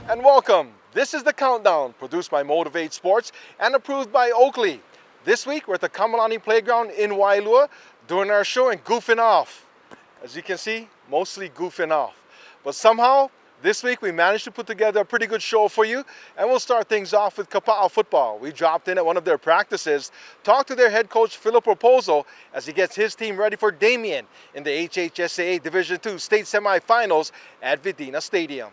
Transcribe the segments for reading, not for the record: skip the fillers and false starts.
And welcome. This is the Countdown, produced by Motivate Sports and approved by Oakley. This week we're at the Kamalani Playground in Wailua doing our show and goofing off. As you can see, mostly goofing off. But somehow, this week we managed to put together a pretty good show for you, and we'll start things off with Kapaa football. We dropped in at one of their practices, talked to their head coach Philip Raposo as he gets his team ready for Damien in the HHSAA Division II state semifinals at Vidina Stadium.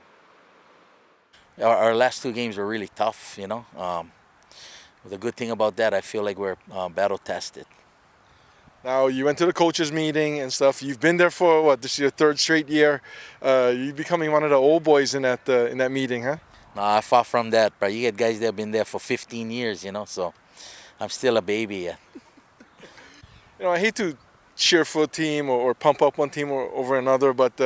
Our last two games were really tough, The good thing about that, I feel like we're battle tested. Now, you went to the coaches meeting and stuff. You've been there for, what, this is your third straight year. You're becoming one of the old boys in that meeting, huh? Nah, far from that, but you get guys that have been there for 15 years, so I'm still a baby yet. I hate to cheer for a team or pump up one team over another, but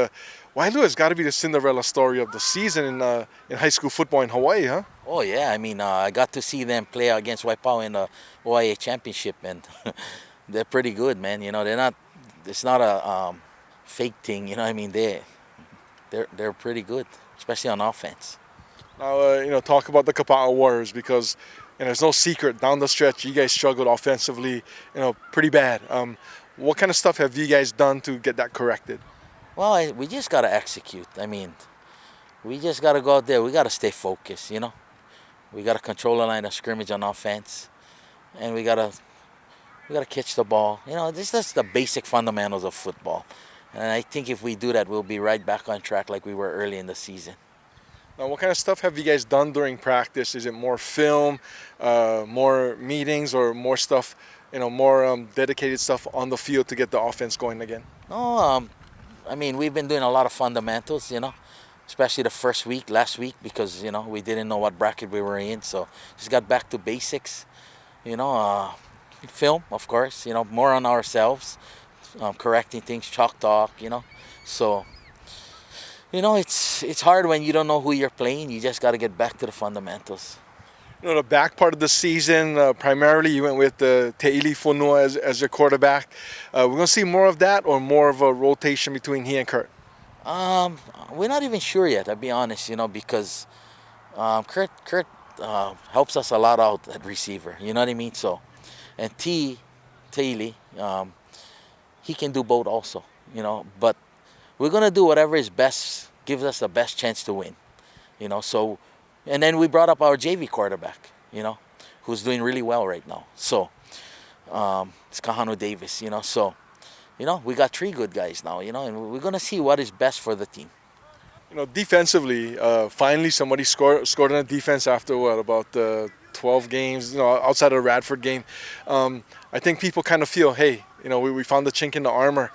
Wailua has got to be the Cinderella story of the season in high school football in Hawaii, huh? Oh, yeah. I got to see them play against Waipau in the OIA championship, and they're pretty good, man. It's not a fake thing, They're pretty good, especially on offense. Now, talk about the Kapaa Warriors, because there's no secret, down the stretch, you guys struggled offensively, pretty bad. What kind of stuff have you guys done to get that corrected? Well, we just got to execute. We just got to go out there. We got to stay focused, We got to control the line of scrimmage on offense, and we got to catch the ball. This is the basic fundamentals of football. And I think if we do that, we'll be right back on track like we were early in the season. Now, what kind of stuff have you guys done during practice? Is it more film, more meetings, or more stuff, more dedicated stuff on the field to get the offense going again? No, we've been doing a lot of fundamentals, especially the last week, because, we didn't know what bracket we were in. So just got back to basics, film, of course, more on ourselves, correcting things, chalk talk, So, it's hard when you don't know who you're playing. You just got to get back to the fundamentals. The back part of the season, primarily you went with Te'ili Fonua as your quarterback. We're going to see more of that, or more of a rotation between he and Kurt? We're not even sure yet, I'll be honest, because Kurt helps us a lot out at receiver, you know what I mean? So, and Te'ili, he can do both also, but we're going to do whatever is best, gives us the best chance to win, So, and then we brought up our JV quarterback, who's doing really well right now. So, it's Kahanu Davis, So, we got three good guys now, and we're going to see what is best for the team. Defensively, finally somebody scored on a defense after, about 12 games, outside of the Radford game. I think people kind of feel, hey, we found the chink in the armor.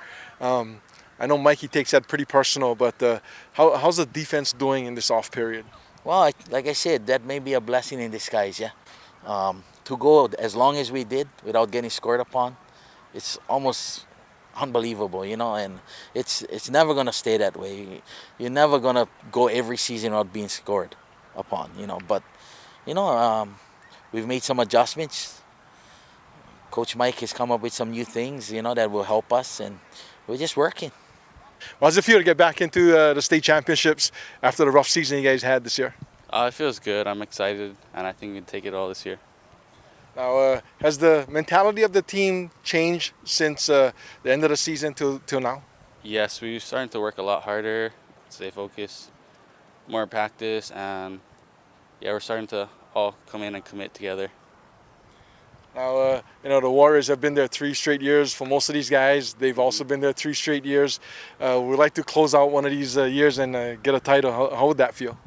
I know Mikey takes that pretty personal, but how's the defense doing in this off period? Well, like I said, that may be a blessing in disguise, yeah. To go as long as we did without getting scored upon, it's almost unbelievable, and it's never going to stay that way. You're never going to go every season without being scored upon, But, we've made some adjustments. Coach Mike has come up with some new things, that will help us, and we're just working. Well, how does it feel to get back into the state championships after the rough season you guys had this year? It feels good. I'm excited, and I think we can take it all this year. Now, has the mentality of the team changed since the end of the season till now? Yes, we're starting to work a lot harder, stay focused, more practice, and we're starting to all come in and commit together. Now, the Warriors have been there 3 straight years. For most of these guys, they've also been there 3 straight years. We'd like to close out one of these years and get a title. How would that feel?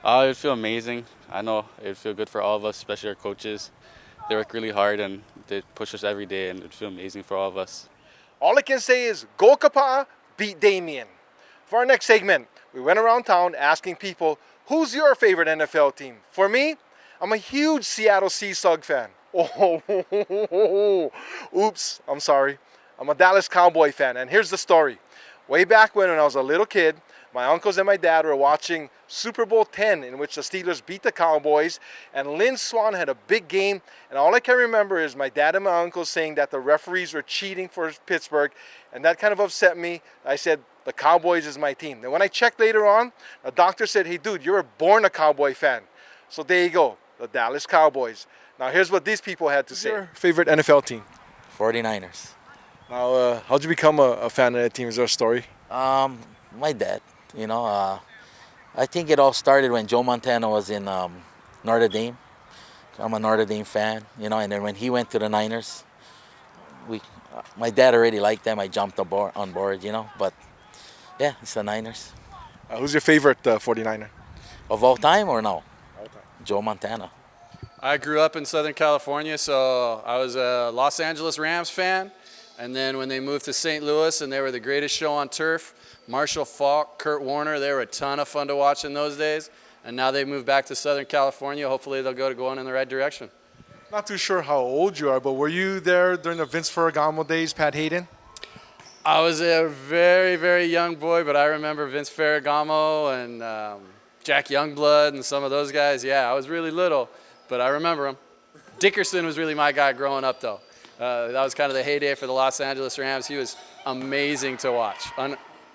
It would feel amazing. I know it would feel good for all of us, especially our coaches. They work really hard and they push us every day, and it would feel amazing for all of us. All I can say is, go Kapaa, beat Damien. For our next segment, we went around town asking people, who's your favorite NFL team? For me, I'm a huge Seattle Seahawks fan. Oops, I'm sorry. I'm a Dallas Cowboy fan, and here's the story. Way back when I was a little kid, My uncles and my dad were watching Super Bowl 10, in which the Steelers beat the Cowboys, and Lynn Swann had a big game. And all I can remember is my dad and my uncle saying that the referees were cheating for Pittsburgh, and that kind of upset me. I said, the Cowboys is my team. Then when I checked later on, the doctor said, hey dude, you were born a Cowboy fan. So there you go, the Dallas Cowboys. Now here's what these people had to say. Your favorite NFL team? 49ers. Now, how'd you become a fan of that team? Is there a story? My dad, you know, I think it all started when Joe Montana was in Notre Dame. I'm a Notre Dame fan, you know, and then when he went to the Niners, my dad already liked them. I jumped on board, you know, but yeah, it's the Niners. Who's your favorite 49er? Of all time or no? All time. Joe Montana. I grew up in Southern California, so I was a Los Angeles Rams fan. And then when they moved to St. Louis and they were the greatest show on turf, Marshall Faulk, Kurt Warner, they were a ton of fun to watch in those days. And now they moved back to Southern California. Hopefully they'll going in the right direction. Not too sure how old you are, but were you there during the Vince Ferragamo days, Pat Hayden? I was a very, very young boy, but I remember Vince Ferragamo and Jack Youngblood and some of those guys. Yeah, I was really little, but I remember them. Dickerson was really my guy growing up, though. That was kind of the heyday for the Los Angeles Rams. He was amazing to watch.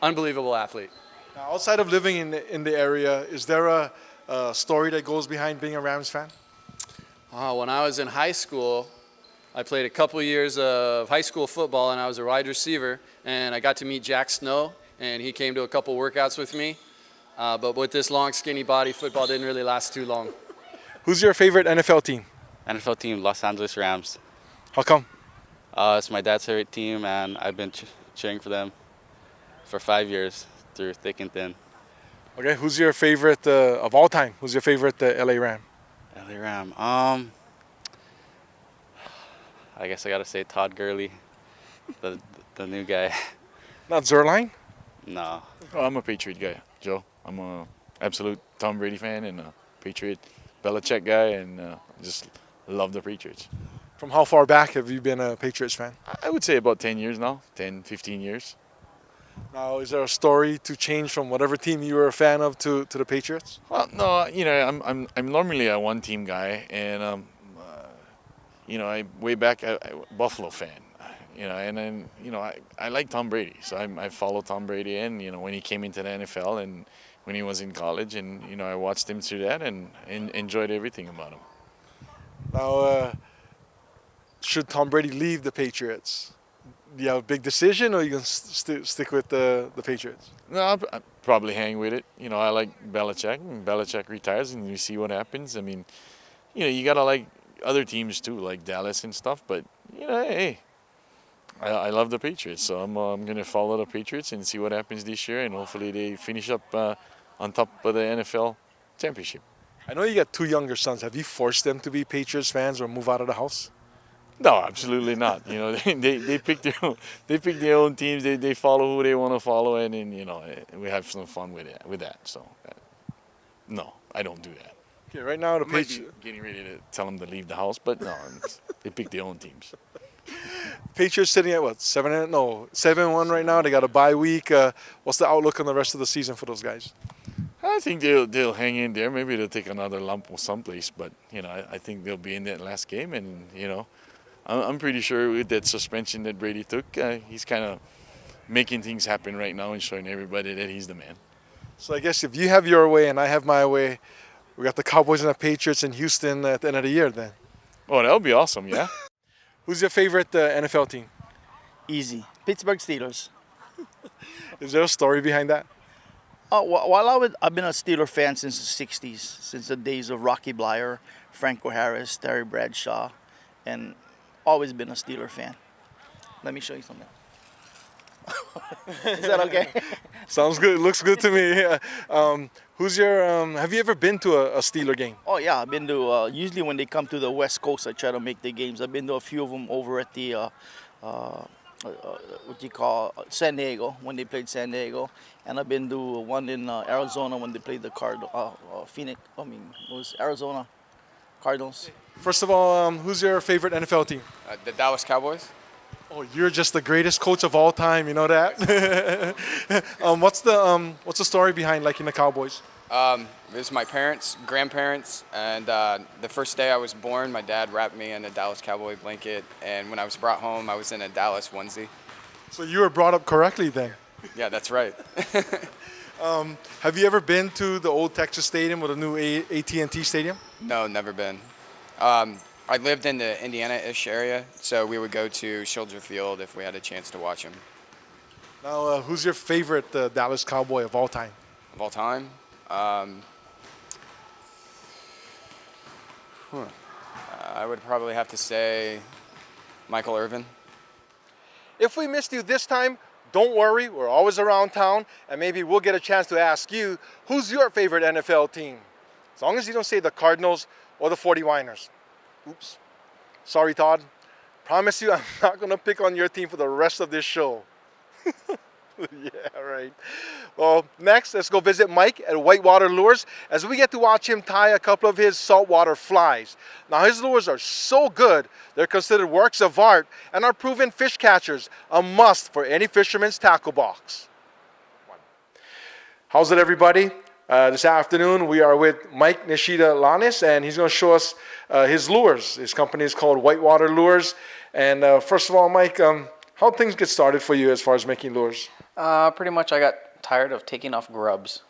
Unbelievable athlete. Now, outside of living in the area, is there a story that goes behind being a Rams fan? When I was in high school, I played a couple years of high school football, and I was a wide receiver. And I got to meet Jack Snow, and he came to a couple workouts with me. But with this long, skinny body, football didn't really last too long. Who's your favorite NFL team? NFL team, Los Angeles Rams. How come? It's my dad's favorite team, and I've been cheering for them for 5 years through thick and thin. Okay, who's your favorite of all time? Who's your favorite LA Ram? LA Ram. I guess I gotta say Todd Gurley, the new guy. Not Zerline? No. Oh, I'm a Patriot guy, Joe. I'm a absolute Tom Brady fan and a Patriot Belichick guy, and just love the Patriots. From how far back have you been a Patriots fan? I would say about 10 years now, 10, 15 years. Now, is there a story to change from whatever team you were a fan of to the Patriots? Well, no, you know, I'm normally a one-team guy, and you know, I way back I Buffalo fan, you know, and then you know I like Tom Brady, so I follow Tom Brady, and you know when he came into the NFL and when he was in college, and you know I watched him through that and enjoyed everything about him. Now, should Tom Brady leave the Patriots? Do you have a big decision, or are you going to stick with the Patriots? No, I'll probably hang with it. You know, I like Belichick, and Belichick retires, and you see what happens. I mean, you know, you got to like other teams too, like Dallas and stuff, but, you know, hey, I love the Patriots, so I'm going to follow the Patriots and see what happens this year, and hopefully they finish up on top of the NFL championship. I know you got two younger sons. Have you forced them to be Patriots fans or move out of the house? No, absolutely not. You know, they pick their own teams. They follow who they want to follow, and you know, we have some fun with that. So, no, I don't do that. Okay, right now the I might be Patriots. getting ready to tell them to leave the house, but no, they pick their own teams. Patriots sitting at what 7-1 right now. They got a bye week. What's the outlook on the rest of the season for those guys? I think they'll hang in there. Maybe they'll take another lump or someplace, but you know, I think they'll be in that last game, and you know, I'm pretty sure with that suspension that Brady took, he's kind of making things happen right now and showing everybody that he's the man. So I guess if you have your way and I have my way, we got the Cowboys and the Patriots in Houston at the end of the year then. Oh, that would be awesome, yeah. Who's your favorite NFL team? Easy. Pittsburgh Steelers. Is there a story behind that? I've been a Steeler fan since the 60s, since the days of Rocky Blyer, Franco Harris, Terry Bradshaw, and always been a Steeler fan. Let me show you something. Is that okay? Sounds good. Looks good to me. Who's your? Have you ever been to a Steeler game? Oh yeah, I've been to. Usually when they come to the West Coast, I try to make the games. I've been to a few of them over at the what you call San Diego when they played San Diego, and I've been to one in Arizona when they played the Phoenix. I mean, it was Arizona Cardinals. First of all, who's your favorite NFL team? The Dallas Cowboys. Oh, you're just the greatest coach of all time. You know that. What's the story behind liking the Cowboys? This is my parents, grandparents, and the first day I was born, my dad wrapped me in a Dallas Cowboy blanket, and when I was brought home, I was in a Dallas onesie. So you were brought up correctly then. Yeah, that's right. Have you ever been to the old Texas Stadium or the new AT&T Stadium? No, never been. I lived in the Indiana-ish area, so we would go to Soldier Field if we had a chance to watch them. Now, who's your favorite Dallas Cowboy of all time? Of all time, I would probably have to say Michael Irvin. If we missed you this time, don't worry, we're always around town, and maybe we'll get a chance to ask you, who's your favorite NFL team? As long as you don't say the Cardinals or the 49ers. Oops. Sorry, Todd. Promise you I'm not going to pick on your team for the rest of this show. Yeah, right. Well, next, let's go visit Mike at Whitewater Lures as we get to watch him tie a couple of his saltwater flies. Now, his lures are so good, they're considered works of art and are proven fish catchers, a must for any fisherman's tackle box. How's it, everybody? This afternoon, we are with Mike Nishida Lanis, and he's going to show us his lures. His company is called Whitewater Lures. And first of all, Mike, how things get started for you as far as making lures? Pretty much I got tired of taking off grubs.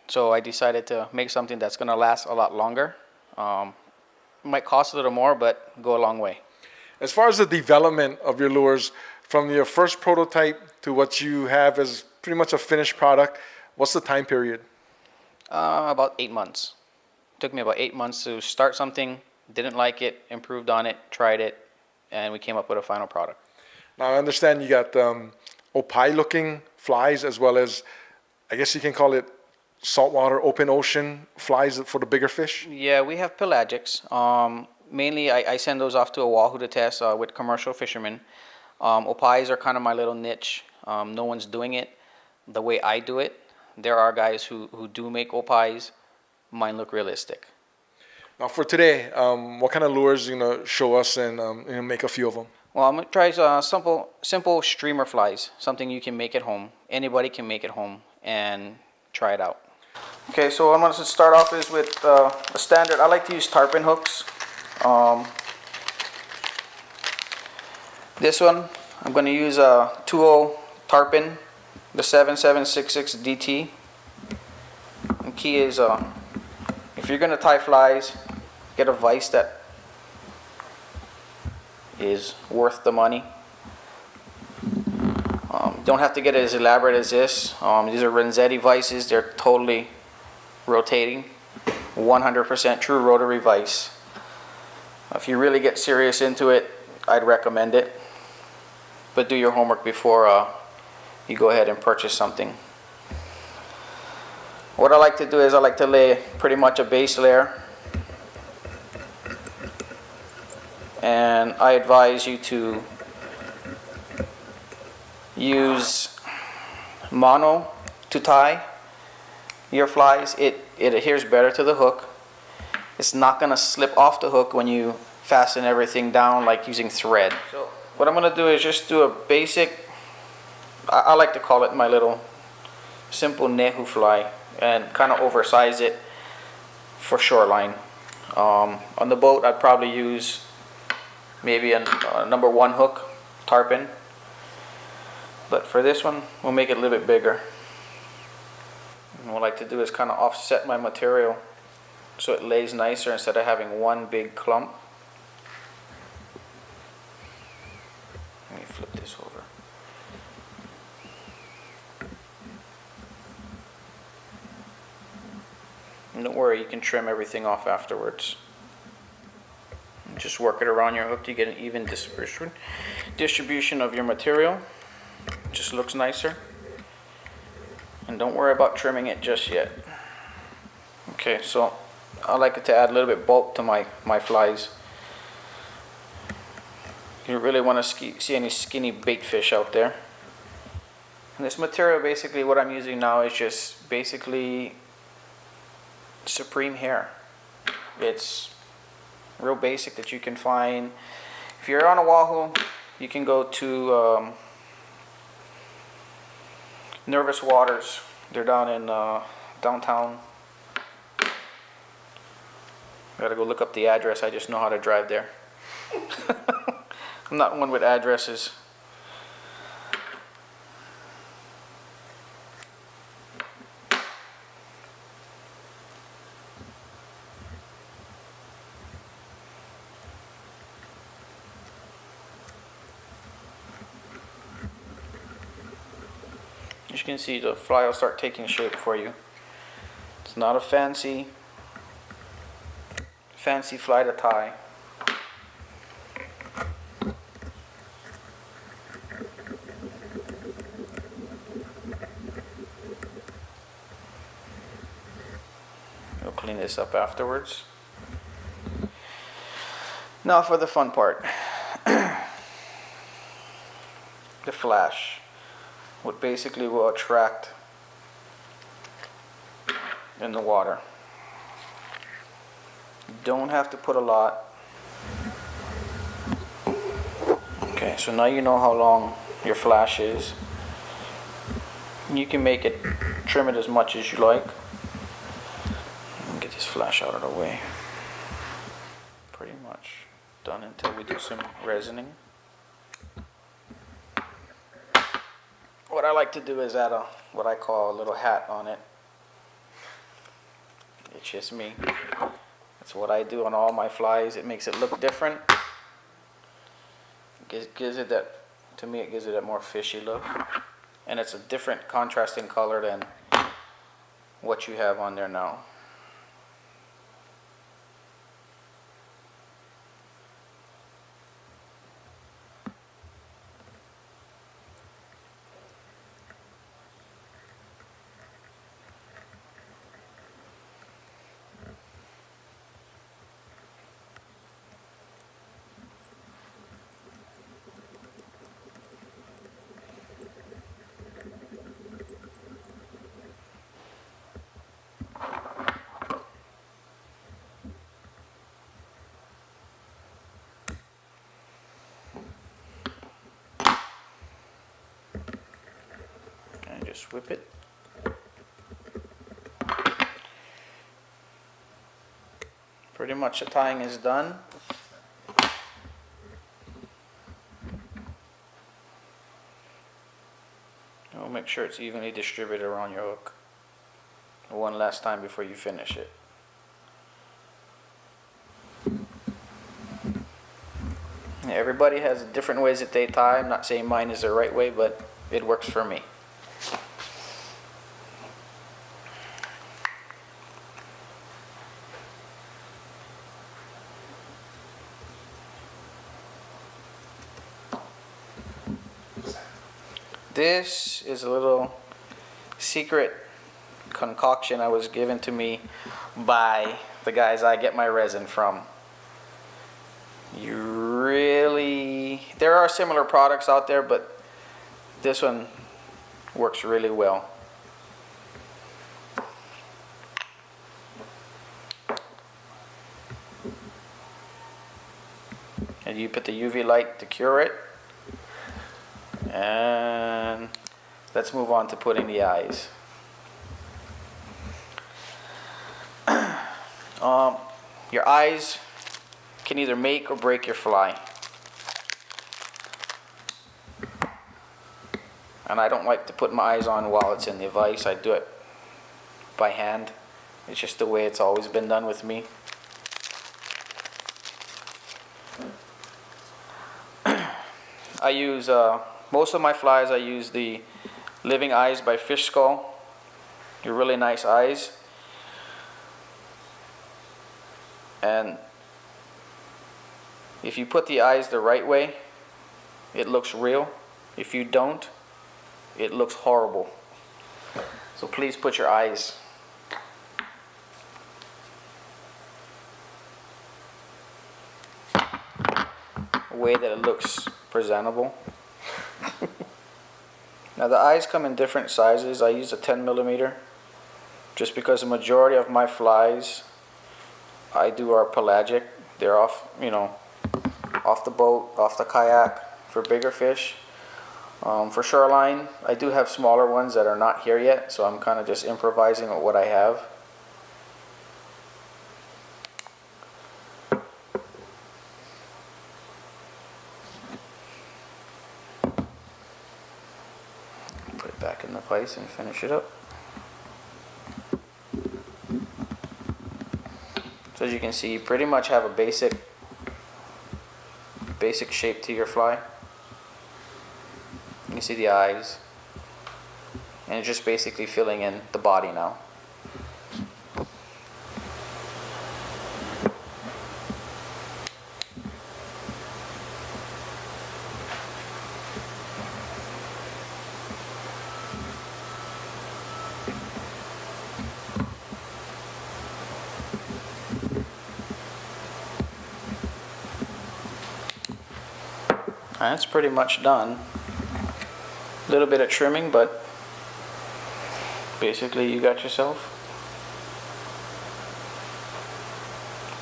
So I decided to make something that's going to last a lot longer. Might cost a little more, but go a long way. As far as the development of your lures, from your first prototype to what you have as pretty much a finished product, what's the time period? About 8 months. Took me about 8 months to start something, didn't like it, improved on it, tried it, and we came up with a final product. Now, I understand you got opie-looking flies as well as, I guess you can call it saltwater, open ocean flies for the bigger fish? Yeah, we have pelagics. Mainly, I send those off to Oahu to test with commercial fishermen. Opies are kind of my little niche. No one's doing it the way I do it. There are guys who do make opies. Mine look realistic. Now, for today, what kind of lures are you going to show us and make a few of them? Well, I'm going to try simple streamer flies, something you can make at home. Anybody can make at home and try it out. Okay, so I'm going to start off is with a standard. I like to use tarpon hooks. This one, I'm going to use a 2.0 tarpon, the 7766 DT. The key is if you're going to tie flies, get a vise that is worth the money. Don't have to get it as elaborate as this. These are Renzetti vices. They're totally rotating, 100% true rotary vise. If you really get serious into it, I'd recommend it. But do your homework before you go ahead and purchase something. What I like to do is I like to lay pretty much a base layer. And I advise you to use mono to tie your flies. It adheres better to the hook. It's not going to slip off the hook when you fasten everything down like using thread. So what I'm going to do is just do a basic, I like to call it my little simple nehu fly, and kind of oversize it for shoreline. On the boat I'd probably use maybe a number 1 hook, tarpon. But for this one, we'll make it a little bit bigger. And what I like to do is kind of offset my material so it lays nicer instead of having one big clump. Let me flip this over. And don't worry, you can trim everything off afterwards. Just work it around your hook to get an even distribution of your material. It just looks nicer. And don't worry about trimming it just yet. Okay, so I like it to add a little bit bulk to my flies. You don't really want to see any skinny bait fish out there. And this material, basically what I'm using now is just basically Supreme hair. It's real basic that you can find. If you're on Oahu, you can go to Nervous Waters. They're down in downtown. Gotta go look up the address. I just know how to drive there. I'm not one with addresses. As you can see, the fly will start taking shape for you. It's not a fancy fly to tie. We'll clean this up afterwards. Now for the fun part. The flash. What basically will attract in the water. You don't have to put a lot. Okay, so now you know how long your flash is. You can make it, trim it as much as you like. Get this flash out of the way. Pretty much done until we do some resining. What I like to do is add what I call a little hat on it. It's just me. That's what I do on all my flies. It makes it look different. Gives it that, to me it gives it a more fishy look. And it's a different contrasting color than what you have on there now. Just whip it. Pretty much the tying is done. We'll make sure it's evenly distributed around your hook. One last time before you finish it. Everybody has different ways that they tie. I'm not saying mine is the right way, but it works for me. This is a little secret concoction I was given to me by the guys I get my resin from. There are similar products out there, but this one works really well. And you put the UV light to cure it. And let's move on to putting the eyes. Your eyes can either make or break your fly. And I don't like to put my eyes on while it's in the vise. I do it by hand. It's just the way it's always been done with me. I use most of my flies, I use the Living Eyes by Fish Skull. They're really nice eyes. And if you put the eyes the right way, it looks real. If you don't, it looks horrible. So please put your eyes a way that it looks presentable. Now the eyes come in different sizes. I use a 10 millimeter just because the majority of my flies I do are pelagic. They're off, off the boat, off the kayak, for bigger fish. For shoreline, I do have smaller ones that are not here yet, so I'm kind of just improvising with what I have. Put it back in the vise and finish it up. So as you can see, you pretty much have a basic shape to your fly. You can see the eyes, and it's just basically filling in the body now. And it's pretty much done. A little bit of trimming, but basically you got yourself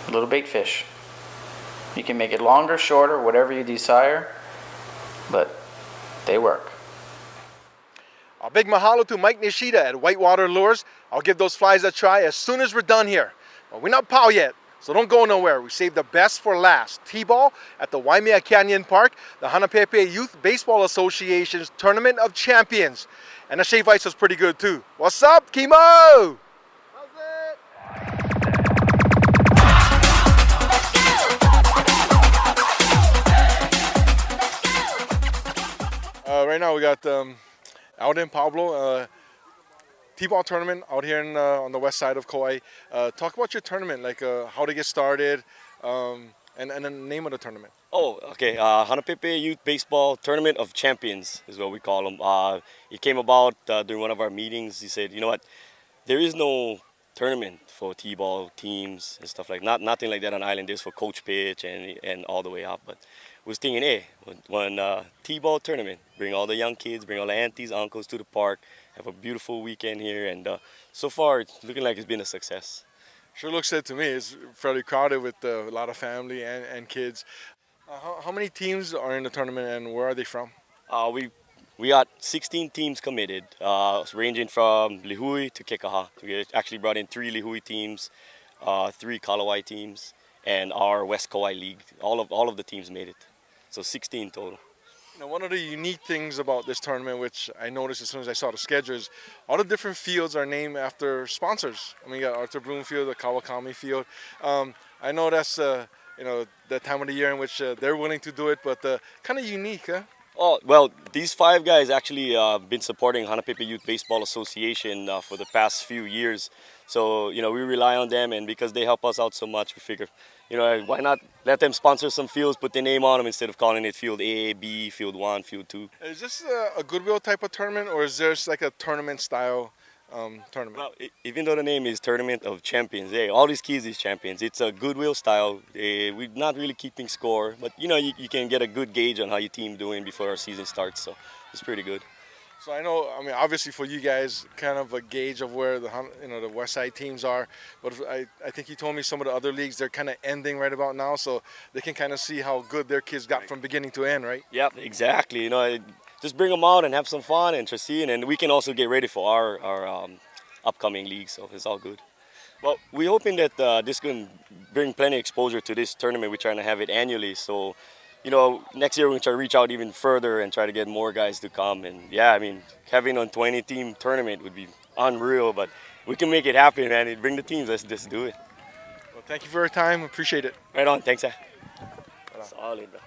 a little bait fish. You can make it longer, shorter, whatever you desire, but they work. A big mahalo to Mike Nishida at Whitewater Lures. I'll give those flies a try as soon as we're done here. Well, we're not pow yet, so don't go nowhere. We saved the best for last. T-ball at the Waimea Canyon Park, the Hanapepe Youth Baseball Association's Tournament of Champions. And the shave ice was pretty good too. What's up, Kimo? How's it? Right now we got out in Pablo, T-ball tournament out here on the west side of Kauai. Talk about your tournament, like how to get started, and the name of the tournament. Oh, okay. Hanapepe Youth Baseball Tournament of Champions is what we call them. It came about during one of our meetings. He said, you know what, there is no tournament for T-ball teams and stuff like that. Nothing like that on island. There's for coach pitch and all the way up. But we was thinking, hey, one T-ball tournament, bring all the young kids, bring all the aunties, uncles to the park, have a beautiful weekend here. And so far, it's looking like it's been a success. Sure looks it to me. It's fairly crowded with a lot of family and kids. How many teams are in the tournament and where are they from? We got 16 teams committed, ranging from Lihui to Kekaha. We actually brought in 3 Lihui teams, 3 Kauai teams, and our West Kauai League. All of the teams made it, so 16 total. Now, one of the unique things about this tournament, which I noticed as soon as I saw the schedule, is all the different fields are named after sponsors. I mean, you got Arthur Bloomfield, the Kawakami field. I know that's the time of the year in which they're willing to do it, but kind of unique, huh? Oh, well, these 5 guys actually been supporting Hanapepe Youth Baseball Association for the past few years. So, we rely on them, and because they help us out so much, we figure, why not let them sponsor some fields, put their name on them instead of calling it Field A, B, Field 1, Field 2. Is this a goodwill type of tournament, or is there like a tournament style tournament? Well, even though the name is Tournament of Champions, all these kids is champions. It's a goodwill style. We're not really keeping score, but you can get a good gauge on how your team doing before our season starts. So it's pretty good. So I know, obviously for you guys, kind of a gauge of where the West Side teams are. But I think you told me some of the other leagues, they're kind of ending right about now, so they can kind of see how good their kids got from beginning to end, right? Yep, exactly. Just bring them out and have some fun and just see, and we can also get ready for our upcoming league, so it's all good. Well, we're hoping that this can bring plenty of exposure to this tournament. We're trying to have it annually, so next year we're going to try to reach out even further and try to get more guys to come. And having a 20-team tournament would be unreal, but we can make it happen, man. Bring the teams, let's just do it. Well, thank you for your time, appreciate it. Right on, thanks, Solid, bro.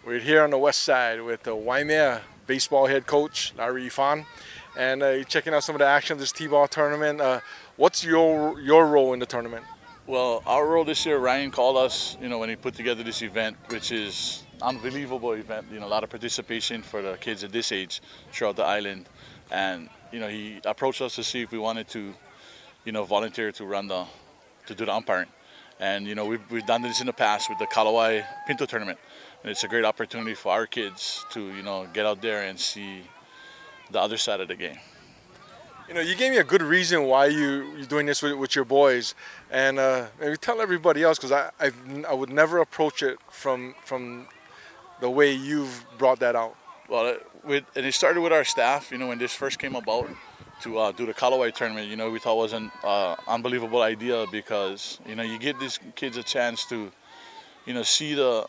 We're here on the west side with the Waimea baseball head coach, Larry Ifan, and you're checking out some of the action of this T-ball tournament. What's your role in the tournament? Well, our role this year, Ryan called us, when he put together this event, which is unbelievable event, a lot of participation for the kids at this age throughout the island. And he approached us to see if we wanted to, volunteer to to do the umpiring. And, we've done this in the past with the Kauai Pinto tournament. And it's a great opportunity for our kids to, get out there and see the other side of the game. You gave me a good reason why you're doing this with your boys, and maybe tell everybody else, because I would never approach it from the way you've brought that out. Well, and it started with our staff. When this first came about to do the Kauai tournament, we thought it was an unbelievable idea because you give these kids a chance to, see the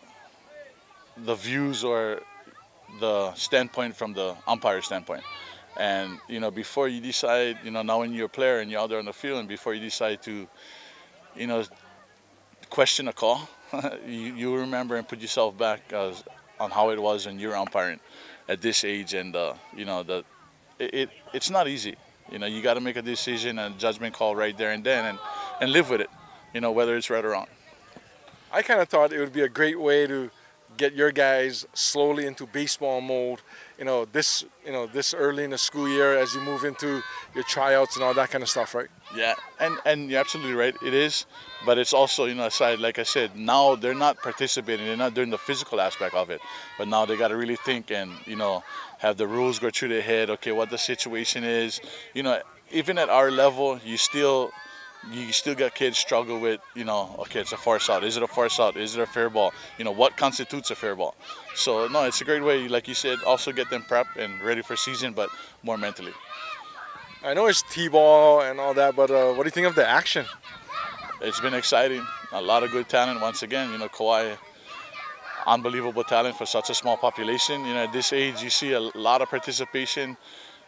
views or the standpoint from the umpire standpoint. And, before you decide, now when you're a player and you're out there on the field, and before you decide to, question a call, you remember and put yourself back on how it was when you're umpiring at this age. And, it's not easy. You got to make a decision and a judgment call right there and then and live with it, whether it's right or wrong. I kind of thought it would be a great way to get your guys slowly into baseball mode, this early in the school year as you move into your tryouts and all that kind of stuff, right? Yeah, and you're absolutely right. It is, but it's also, aside, like I said, now they're not participating. They're not doing the physical aspect of it, but now they got to really think and, have the rules go through their head. Okay, what the situation is. Even at our level, you still got kids struggle with, okay, it's a force out. Is it a force out? Is it a fair ball? What constitutes a fair ball? So, no, it's a great way, like you said, also get them prepped and ready for season, but more mentally. I know it's T-ball and all that, but what do you think of the action? It's been exciting. A lot of good talent once again. Kauai, unbelievable talent for such a small population. At this age, you see a lot of participation.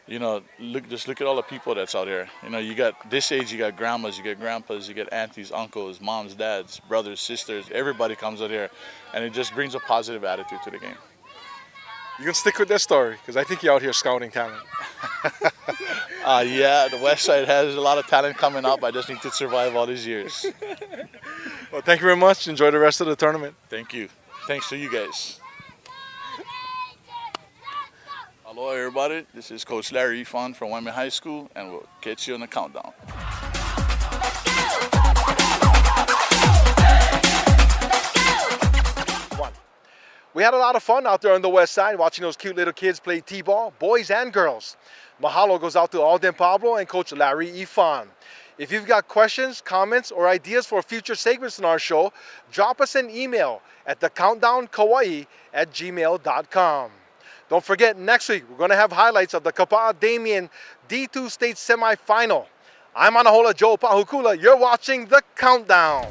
Just look at all the people that's out here. You got this age, you got grandmas, you got grandpas, you got aunties, uncles, moms, dads, brothers, sisters. Everybody comes out here, and it just brings a positive attitude to the game. You can stick with that story, because I think you're out here scouting talent. Yeah, the West Side has a lot of talent coming up. I just need to survive all these years. Well, thank you very much. Enjoy the rest of the tournament. Thank you. Thanks to you guys. Hello, everybody. This is Coach Larry Ifan from Wyoming High School, and we'll catch you on the countdown. We had a lot of fun out there on the West Side watching those cute little kids play T-ball, boys and girls. Mahalo goes out to Alden Pablo and Coach Larry Ifan. If you've got questions, comments, or ideas for future segments in our show, drop us an email at thecountdownkauai@gmail.com. Don't forget, next week we're going to have highlights of the Kapa'a Damien D2 State Semifinal. I'm Anahola Joe Pahukula. You're watching The Countdown.